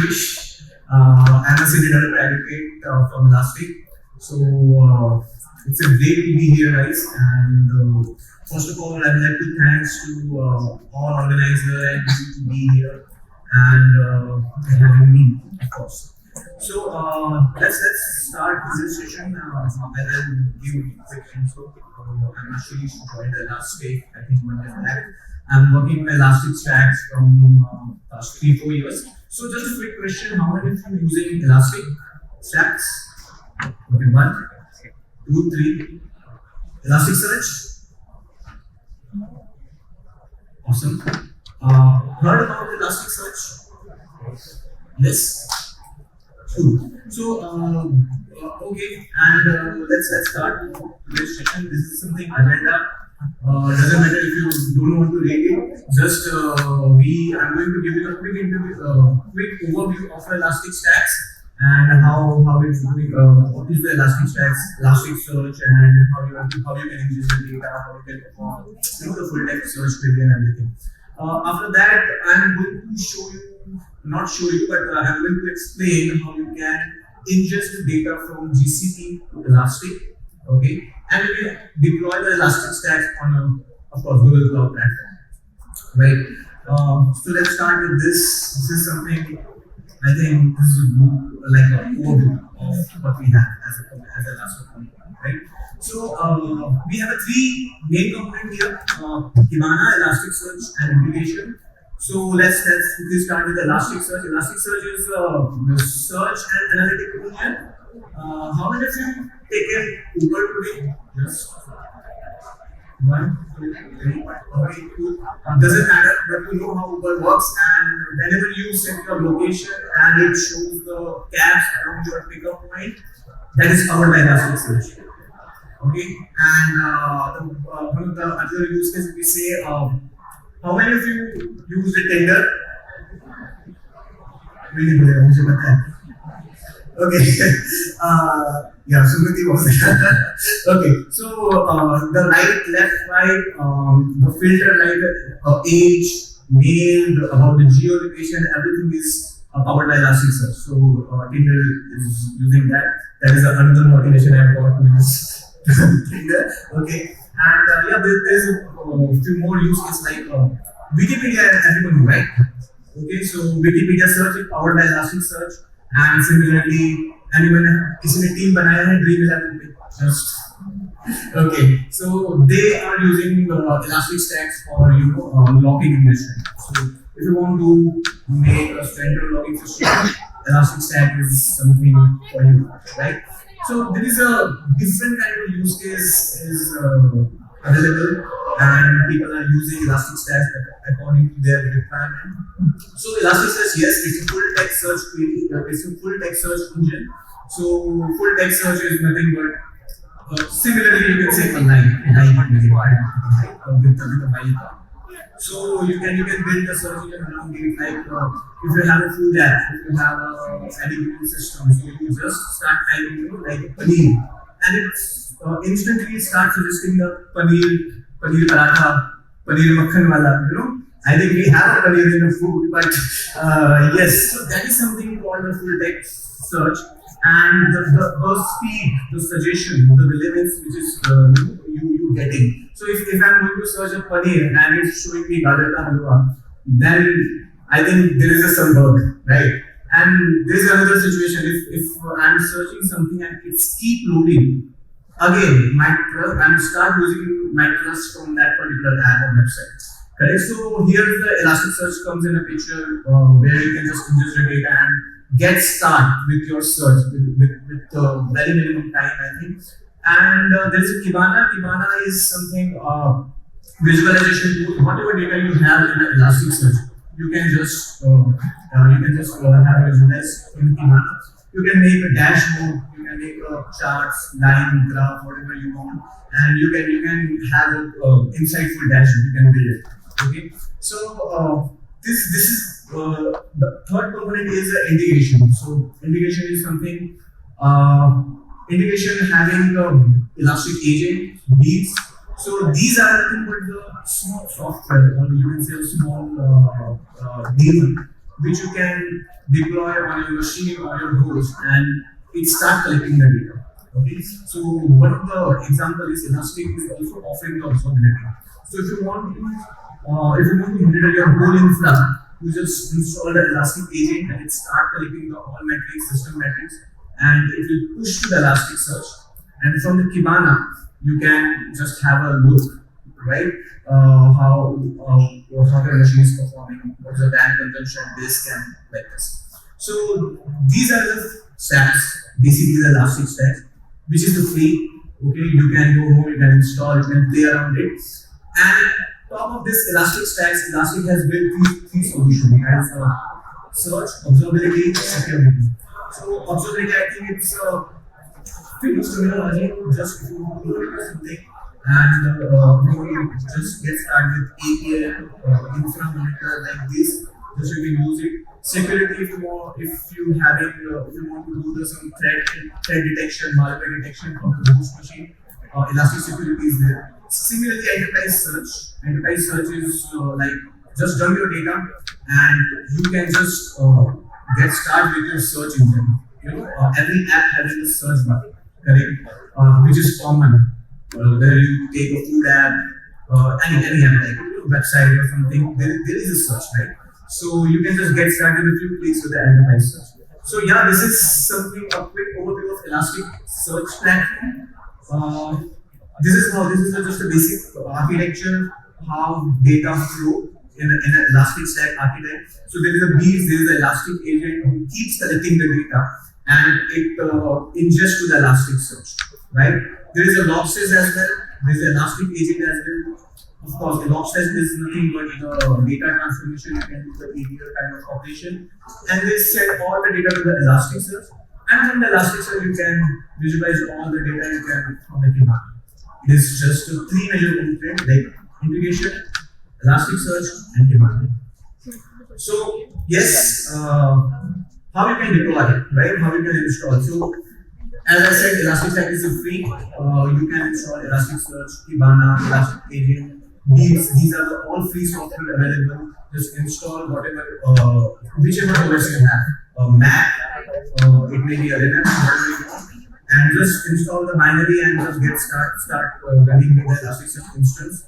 Ashish. I'm a senior developer advocate from last week. So it's a great to be here, guys. And first of all, I would like to thanks to all organizer and you to be here and having me, of course. So let's start this session. I'll give a quick intro. I'm Ashish, joined the last week, I think 1 year back. I'm working with Elastic Stacks from past 3-4 years. So just a quick question: how many of you using Elastic Stacks? Okay, 1, 2, 3. Elasticsearch. Awesome. Heard about Elasticsearch? Yes. Cool. So, okay, and let's start today's session. This is something agenda. Doesn't matter if you don't want to read it. Just I'm going to give you a quick overview of Elastic Stacks and how it's doing. What is the Elastic Stacks, Elasticsearch, and how you can ingest the data, how you can perform the full text search query and everything. After that, I'm going to show you. Not show you, but I'm going to explain how you can ingest data from GCP to Elastic, okay, and you can deploy the Elastic Stack on, of course, Google Cloud platform, right? So let's start with this. This is something I think this is like an overview of what we have as a Elastic component, right? So we have a 3 main component here: Kibana, Elasticsearch, and integration. So let's quickly start with Elasticsearch. Elasticsearch is the search and analytic engine. How many of you taken Uber today? Yes. 1, 2, 3. Okay, 2. Doesn't matter, but you know how Uber works. And whenever you set your location and it shows the cabs around your pickup point, that is powered by Elasticsearch. Okay, and one of the other use cases we say. How many of you use the Tinder? Really good, मुझे पता है. Okay, yeah, Sumiti was there. Okay, so the right, the filter like age, male, about the geolocation, everything is powered by Elasticsearch. So Tinder is using that. That is another motivation I've got to use Tinder. Okay. And yeah, there's a few more use cases like Wikipedia, everyone know, right? Okay, so Wikipedia search is powered by Elasticsearch, and similarly, anyone किसी ने team बनाया है Dream11 पे just okay, so they are using Elastic Stacks for logging investment. So if you want to make a central logging system, Elastic Stack is something for you, right? So there is a different kind of use case is available, and people are using Elastic Stack according to their requirement. So Elasticsearch, yes, it's a full text search query. It's a full text search engine. So full text search is nothing but similarly you can say a line with the so you can build a search engine around it, like if you have a food app, if you have a education system, so you just start typing like paneer, and it's instantly start suggesting the paneer paratha, paneer makhan wala, I think we have a paneer in the food, but yes, so that is something called a full text search, and the speed, the suggestion, the relevance which is you getting. So if I'm going to search a paneer and it's showing me gajar ka halwa, then I think there is some bug, right? And there is another situation. If I'm searching something and it's keep loading, again I'm start losing my trust from that particular app or website. Correct. So here the Elasticsearch comes in a picture where you can just ingest the data and get started with your search with very minimum time, I think. And there is a Kibana. Kibana is something visualization tool. Whatever data you have in the Elasticsearch, you can just have visualize in Kibana. You can make a dashboard. You can make charts, line, graph, whatever you want, and you can have an insightful dashboard. You can build it. Okay. So this is the third component is integration. So integration is something. Integration having Elastic agent, beads. So these are nothing but the small software, or you can say a small daemon which you can deploy on your machine or your host, and it start collecting the data. Okay, so one of the example is Elastic is also offering the observability. So if you want to monitor your whole infra, you just install the Elastic agent and it start collecting the all metrics, system metrics, and it will push to the Elasticsearch. And from the Kibana, you can just have a look, right? How your machine is performing, what's the RAM consumption, disk, and like this. So these are the stacks, basically the Elastic stack, which is the free. Okay, you can go home, you can install, you can play around it. And top of this Elastic stacks, Elastic has built three solutions. That is search, observability, security. So observability, I think it's Finnish terminology, just if you want to look at something and you just get started with API, infra monitor like this, just you can use it. Security, if you want to do some threat detection, malware detection from the host machine, Elastic Security is there. Similarly, enterprise search is like just dump your data and you can just get started with your search engine. Every app having a search bar, correct? Which is common. Where you take a food app, any app like website or something, there is a search, right? So you can just get started with a few clicks with the enterprise search. So yeah, this is something a quick overview of Elastic Search platform. This is just a basic architecture, how data flow in an Elastic Stack architect. So there is a beast, there is an Elastic agent who keeps collecting the data and it ingests to the Elasticsearch, right? There is a Lobsters as well. There is an Elastic agent as well. Of course, the Lobsters is nothing but the data transformation. You can do the ETL kind of operation, and they send all the data to the Elasticsearch. And from the Elasticsearch, you can visualize all the data you can from the Kibana. It is just a three major component like integration, Elasticsearch, and Tiwari. So yes, how you can deploy, right? How you can install. So as I said, Elastic is free. You can install Elasticsearch, Kibana, Elastic Agent. These are the all free software available. Just install whichever OS you have. Mac, it may be a Linux, whatever you want, and just install the binary and just get start running with the Elasticsearch instance.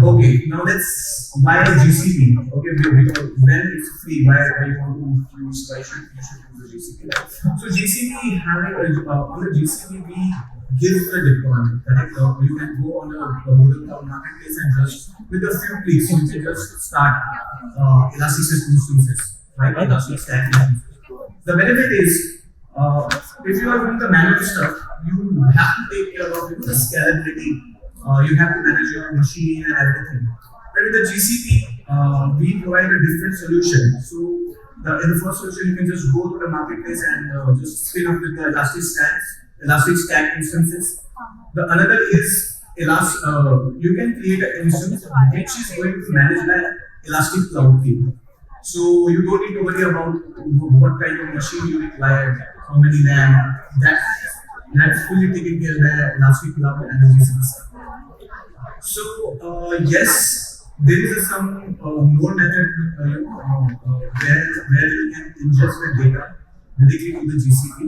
Okay, now let's why GCP. Okay, because when it's free, why you want to use? Why should you use the GCP? So GCP having on the GCP we give the deployment. Correct? You can go on a Google Cloud Marketplace and just with a few clicks you can just start Elasticsearch instances, right? Elastic Stack instances. The benefit is if you are doing the manual stuff, you have to take care of the scalability. You have to manage your machine and everything. But with the GCP, we provide a different solution. So in the first solution, you can just go to the marketplace and just spin up with the Elastic Stack instances. The another is you can create an instance which is going to manage by Elastic Cloud Team. So you don't need to worry about what kind of machine you require, how many RAM. That's fully taken care by Elastic Cloud and the GCP stack. So yes, there is some more method where you can ingest the data directly to the GCP.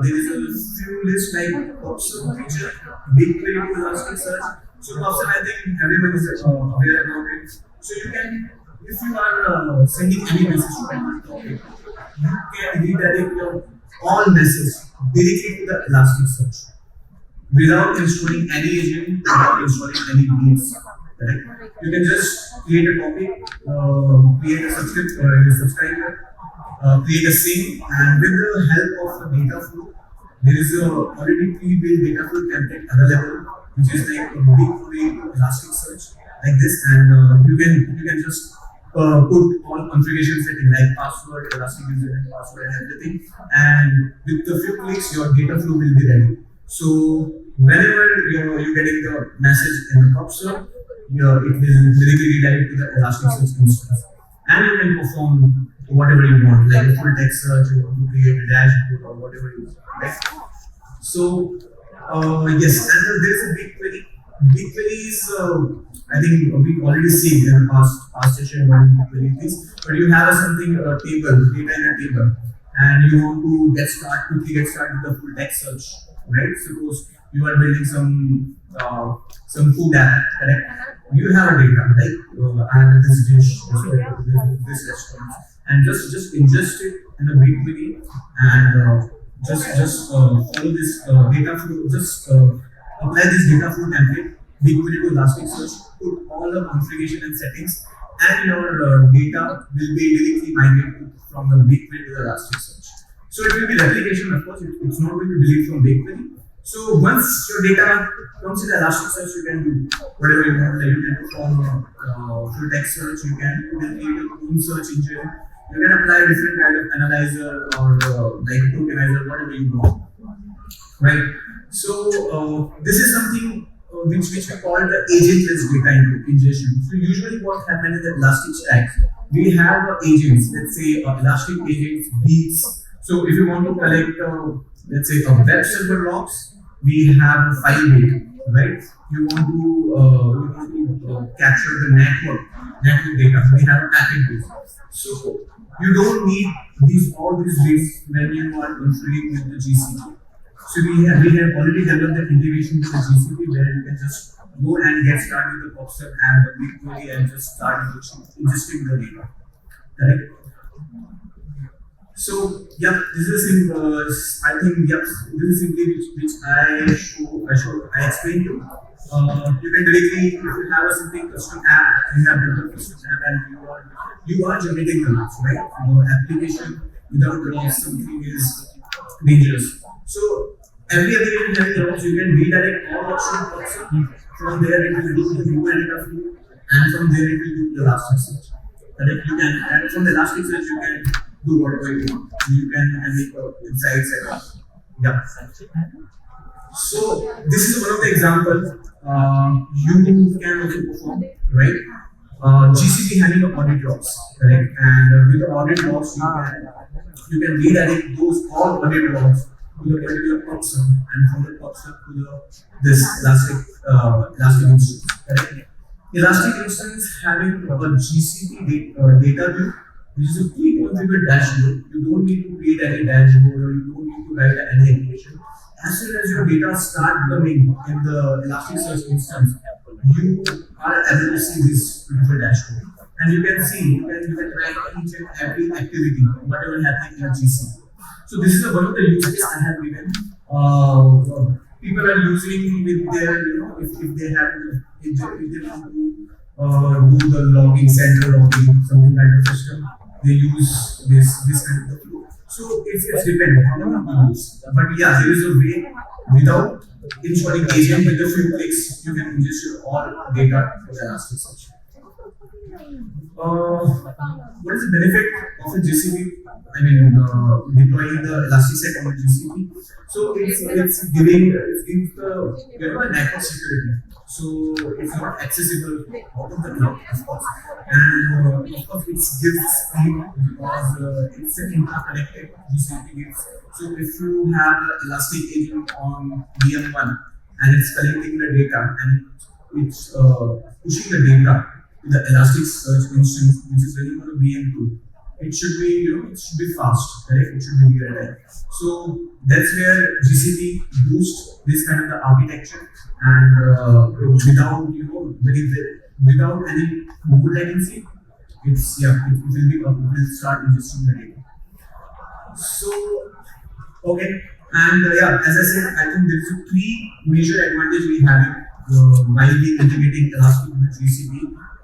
There is a few lists like Option feature, BigQuery to Elasticsearch. So Option, I think everyone is aware about it. So you can, if you are sending any message to any topic, you can redirect your all messages directly to the Elasticsearch without installing any agent, without installing any beans. Correct? You can just create a topic, create a subscriber, create a scene, and with the help of the data flow, there is a already pre-built data flow template available, which is like a BigQuery Elasticsearch like this, and you can just put all configuration settings like password, Elastic username, password, and everything, and with a few clicks, your data flow will be ready. So whenever you're getting the message in the browser, it will directly redirect to the Elasticsearch instance, and you can perform whatever you want, like a full text search, you want to create a dashboard or whatever you want. Right? So yes, and there is a BigQuery. BigQuery is, I think we already see in the past session what BigQuery is. But you have something table, data in a table, and you want to quickly get started with the full text search, right? Suppose you are building some food app, correct? You have a data, like I have this dish, this restaurant, and just ingest it in a BigQuery and follow this data flow, apply this data flow template, BigQuery to Elasticsearch, put all the configuration and settings, and your data will be directly migrated from the BigQuery to the Elasticsearch. So it will be replication, of course. It's not going to delete from BigQuery. So once your data comes in Elasticsearch, you can do whatever you want. Like you can perform full text search. You can create your own search engine. You can apply different kind of analyzer or like a tokenizer, whatever you want, right? So this is something which we call the agentless data ingestion. So usually what happens in the Elastic Stack, we have agents. Let's say Elastic agents, beats. So if you want to collect, let's say, a web server logs, we have a file bait, right? You want to capture the network data. We have a packet base. So you don't need all these ways when you are configuring with the GCP. So we have already developed the integration with the GCP where you can just go and get started with the PubSub and the BigQuery and just start ingesting the data. Correct? So yeah, this is I think this is simply which I explained to. You can directly, if you have something custom app, you have developed custom app and you are generating the logs, right? Your application without logs, something is dangerous. So every application having logs, you can redirect all logs to PubSub. From there it will go to the UI data flow, and from there it will do the Elasticsearch. Correct? You can, and from the Elasticsearch you can do whatever you want. You can make insights and yeah. So this is one of the examples you can also perform, right? GCP having a audit logs, correct? And with the audit logs, you can redirect those all audit logs to the particular PubSub, and from the PubSub to this Elastic instance, correct? Elastic instance having a GCP data view, which is a pre-configured dashboard. You don't need to create any dashboard or you don't need to write any application. As soon as your data start coming in the Elasticsearch instance, you are able to see this beautiful dashboard. And you can see, you can track each and every activity, whatever happening in GCP. So this is one of the use cases I have given. People are using with their, if they have, if they want to do the logging, central logging, something like a system, they use this kind of flow. So it's dependent on how you use. But yeah, there is a way without installing agent with a few clicks, you can ingest your all data for the Elasticsearch. What is the benefit of a GCP? I mean, deploying the Elasticsearch on the GCP. So it's giving the network security. So it's not accessible out of the cloud, of course. And of course, it gives speed because it's an interconnected GCP gives. So if you have an Elastic agent on VM1 and it's collecting the data and it's pushing the data to the Elasticsearch instance, which is running on a VM2, it should be, it should be fast, correct? It should be real time. So that's where GCP boosts this kind of the architecture and without any more latency, it will start ingesting the data. So okay, and as I said, I think there is three major advantages we have while we integrating Elastic with the GCP.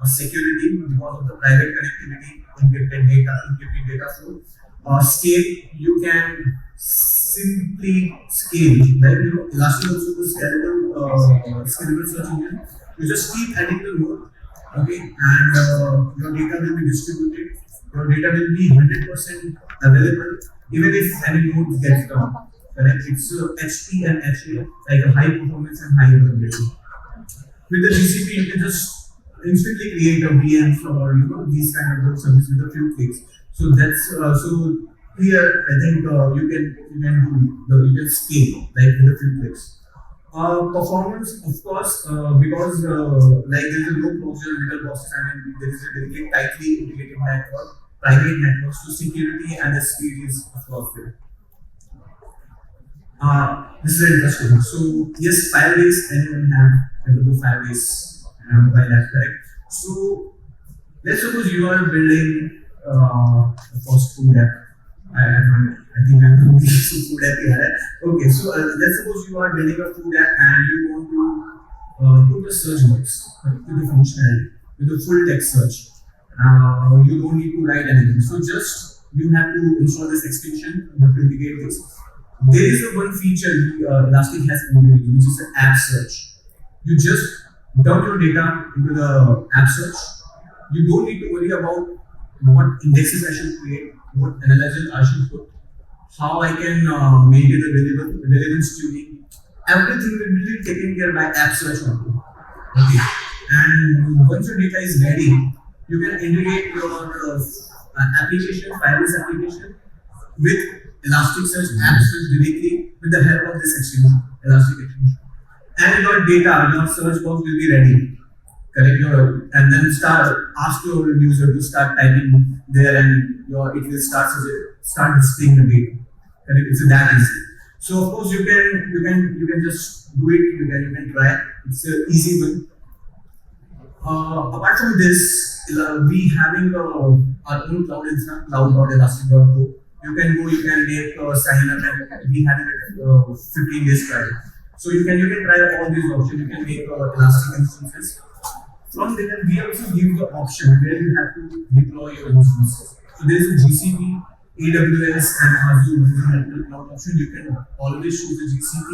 Security because of the private connectivity, encrypted data flow. Scale, you can simply scale, right? Elastic also the scalable search engine. You just keep adding the node, okay, and your data will be distributed. Your data will be 100% available, even if any node gets down. Correct? It's HP and HA, like a high performance and high availability. With the GCP, you can just instantly create a VM or these kind of services with a few clicks. So that's so here I think you can scale like with a few clicks. Performance, of course, because like there is a low closure middle boxes, I mean there is a dedicated, tightly integrated network, private networks, so security and the speed is of course there. This is interesting. So yes, 5 days anyone have able to 5 days mobile app, correct? So let's suppose you are building a fast food app. I think I'm going to use food app here. Okay, so let's suppose you are building a food app and you want to put the search box with the functionality, with the full text search. You don't need to write anything. So just you have to install this extension, you have to integrate this. There is a one feature Elastic has implemented, which is an app search. You just dump your data into the app search. You don't need to worry about what indexes I should create, what analysis I should put, how I can maintain the relevance tuning. Everything will be taken care by app search only. Okay. And once your data is ready, you can integrate your application, Firebase application, with Elasticsearch app search directly with the help of this extension, Elastic extension. And your data, your search box will be ready. Correct your and then start ask your user to start typing there and your it will start displaying the data. Correct? It's that easy. So of course you can just do it. You can try. It's an easy one. Apart from this, we having our own cloud instance, cloud.elastic.co. You can make sign up and we having it 15 days trial. So you can try all these options. You can make Elastic instances. From there, we also give the option where you have to deploy your instances. So there is a GCP, AWS, and Azure. This is a multiple cloud option. You can always choose the GCP.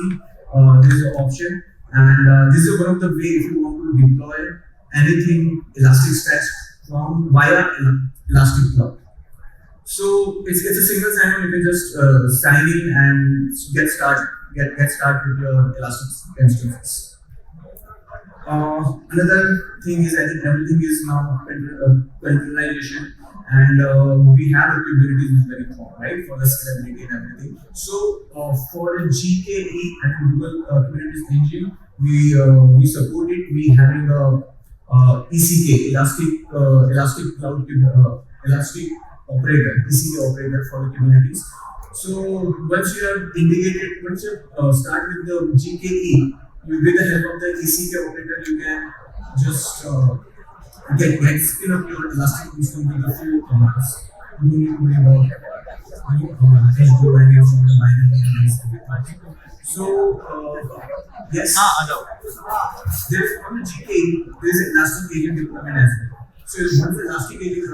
There is an option, and this is one of the way if you want to deploy anything Elasticsearch from via Elastic Cloud. So it's a single sign-on. You can just sign in and get started with your Elastic instances. Another thing is I think everything is now containerization and we have the Kubernetes is very common, right, for the scalability and everything. So for the GKE and Google Kubernetes engine, we support it. We having a ECK Elastic Cloud Elastic operator ECK operator for the Kubernetes. So once you have integrated, once you start with the GKE, with the help of the ECK operator, you can just get spin up your Elastic instance with a few commands. You don't need to worry about just go and from the binary and everything. So yes, there's on the GKE, there's an Elastic agent deployment as well. So once the Elastic agent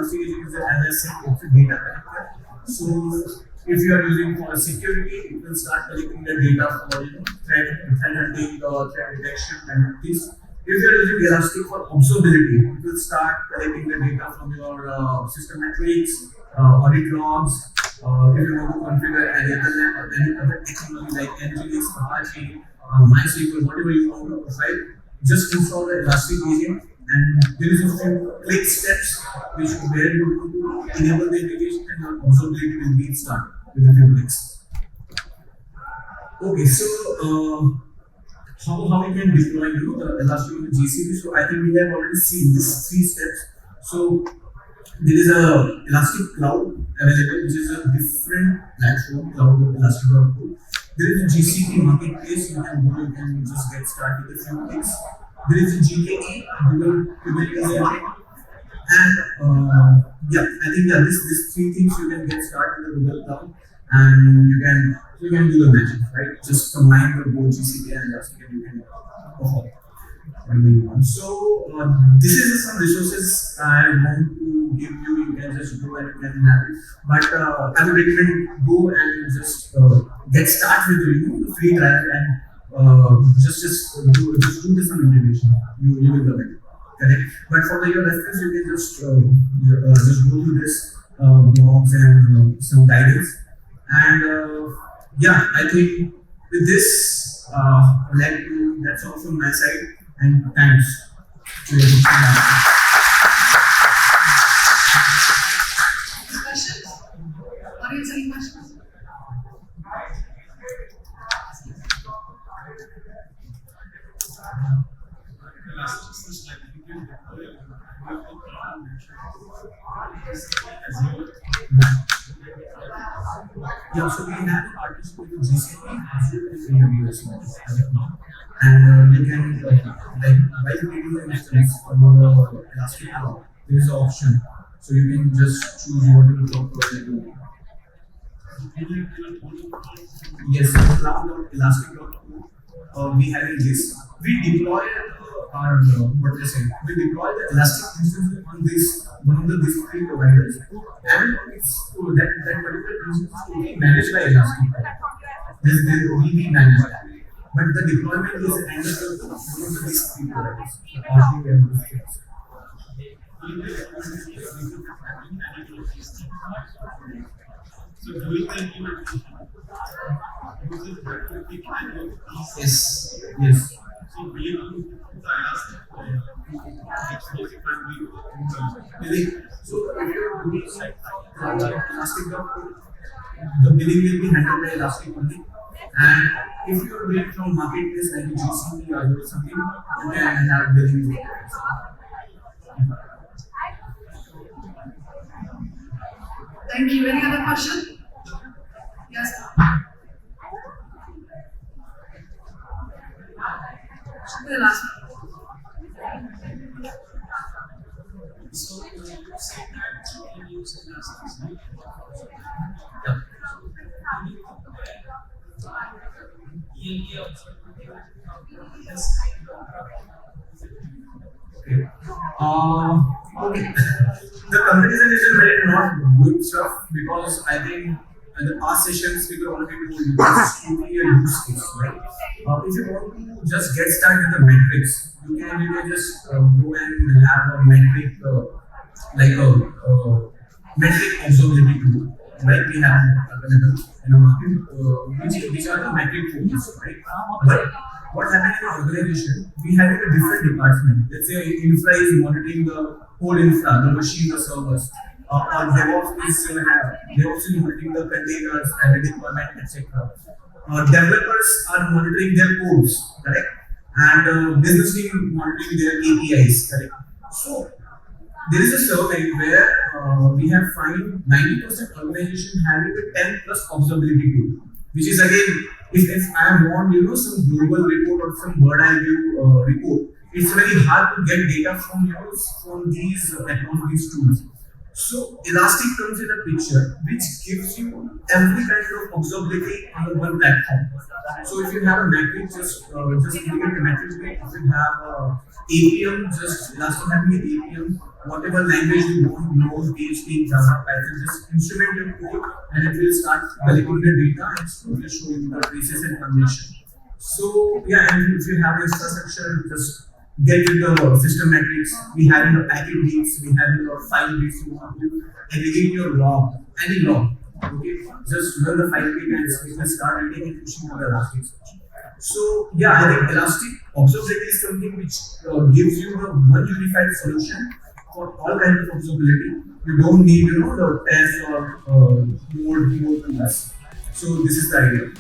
is, as I said, it's a data connector. So if you are using for security, it will start collecting the data for threat hunting or threat detection and this. If you are using Elastic for observability, it will start collecting the data from your system metrics, audit logs. If you want to configure any other technology like Nginx, Apache, MySQL, whatever you want to provide, just install the Elastic agent and there is a few click steps which where you want to enable the integration and your observability will be started with a few clicks. Okay, so how we can deploy the Elastic on the GCP? So I think we have already seen these 3 steps. So there is a Elastic Cloud available, which is a different platform, cloud with Elastic.co. There is a GCP marketplace. You can just get started with a few clicks. There is a GKE, Google Kubernetes engine, and I think these 3 things you can get started with the Google Cloud, and you can do the magic, right? Just combine the both GCP and Elastic, and you can perform whatever you want. So this is some resources I want to give you. You can just go and you can have it. But I would recommend go and just get started with the free trial and just do this on integration. You will love it. Correct. But for your reference, you can just go through this blogs and some guidance. And I think with this, that's all from my side. And thanks. Questions? Audience, any questions? Yeah, so we have a partnership with GCP in the US as of now. And you can, like, while creating the instance on the Elastic Cloud, there is an option. So you can just choose what you want to. Yes, cloud.elastic.com. We having this. We deploy our what they say. We deploy the Elastic instance on this one of the these three providers, and it's that particular instance is totally managed by Elastic. This will be managed, but the deployment is handled by one of the these three providers. All the things. Yes, yes. Billing. So if you're doing Elastic the billing will be handled by Elastic only. And if you're doing from marketplace like GCP or something, you can have billing with it. Thank you. Any other question? Yes. Should be the last one. So you said that you can use elastics, right? Yeah. Can you compare ELA observability with this kind of Okay. Okay. The comparison is very not good stuff because I think in the past sessions we were already told it's truly a use case, right? If you want to just get started with the metrics, you can just go and have a metric like a metric observability tool, like we have available in the market, which are the metric tools, right? But what happens in an organization, we have a different department. Let's say infra is monitoring the whole infra, the machine, the servers. Or DevOps is monitoring the containers and the deployment, etc. Developers are monitoring their codes, correct? And business team monitoring their APIs, correct? So there is a survey where we have found 90% organization having a 10 plus observability tool, which is again, if I want some global report or some bird eye view report, it's very hard to get data from these technologies tools. So Elastic comes in a picture which gives you every kind of observability on the one platform. So if you have a metric, just indicate the metric. If you have APM, just Elastic having an APM, whatever language you want, Node, PHP, Java, Python, just instrument your code and it will start collecting the data and slowly show you the traces and condition. So yeah, and if you have infrastructure, just get into the system metrics. We have in the packet leads, we have in the file leads. You want to aggregate your log, any log. Okay, just run the file page and it will start reading and pushing to the Elasticsearch. So yeah, I think Elastic observability is something which gives you the one unified solution for all kinds of observability. You don't need the test or more than less. So this is the idea.